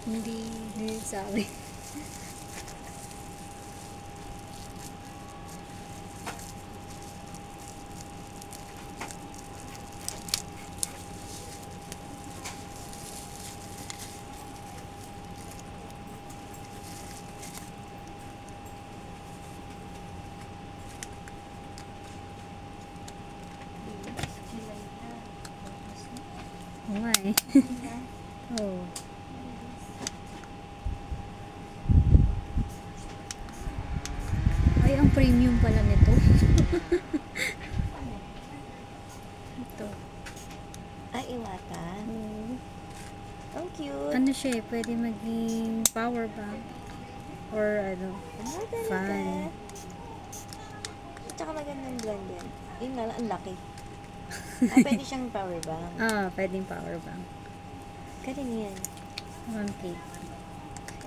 Hindi sabi. Oo nga eh. Oo. Ay, ang premium pala nito. Ito. Ay, iwata. Oo. Ang cute. Ano siya eh, pwede maging power bank or ano, fan. Tsaka magandang blend yan. Yun nga lang, ang laki. Pwede siyang power bank. Pwedeng power bank. Galing yan. 1K.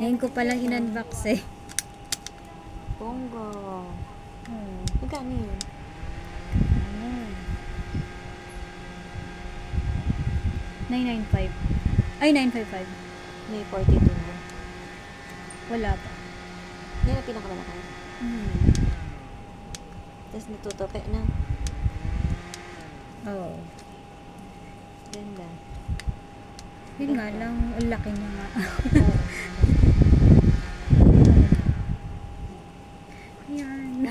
Ngayon ko palang in-unbox eh. Bongga. Hmm. Magkano yun? Ano? 995. Ay, 955. May 42 na. Wala pa. Yan ang pinakamalakas. Tapos natutupi na. Oo. Ganda. Yun nga lang, ang laki niya nga. Yan.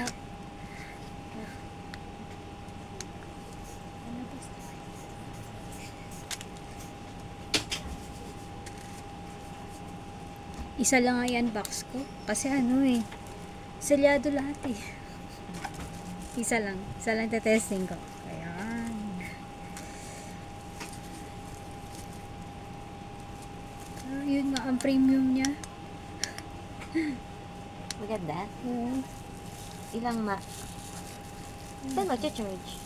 Isa lang ang i-unbox ko. Kasi ano eh, selyado lahat eh. Isa lang testing ko. Ayan. Yun nga, ang premium niya. Maganda. Oo. Ilang saan mag-charge?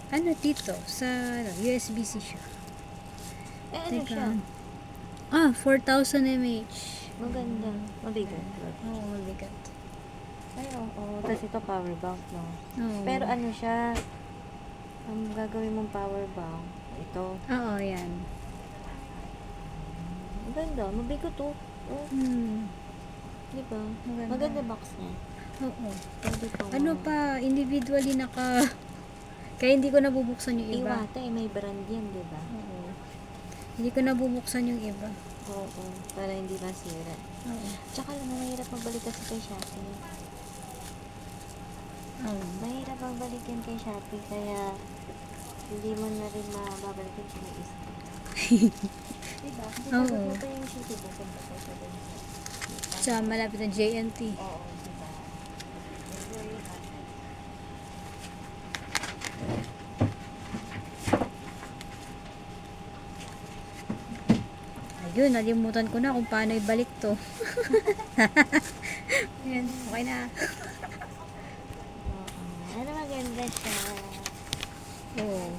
Ano dito? Sa USB-C siya. Ano siya? 4,000 mAh. Maganda. Mabigat. Oo, mabigat. Ay, oo. Tapos ito power bank, no? Oo. Pero ano siya, ang gagawin mong power bank, ito. Oo, yan. Maganda. Mabigat to. Oh. Diba? Maganda box niya. Oo. Pwede pa. Ano pa, individually kaya hindi ko nabubuksan yung iba. Iwata may brand yan, diba? Oo. Hindi ko nabubuksan yung iba. Oo, para hindi masira. Oo. Tsaka alam mo, mahirap magbalik kasi kay Shopee. Oo. Mahirap magbalik yan kay Shopee, kaya hindi mo na rin mababalik yung chinais. Diba? Kasi Oo. pagod mo pa yung Shopee, pupunta pa siya dun Sa malapit na JNT. Oo, diba? That's very hard. Ayun, nalimutan ko na kung paano ibalik to. Ayan, okay na. Oo. Ano maganda siya? Oo.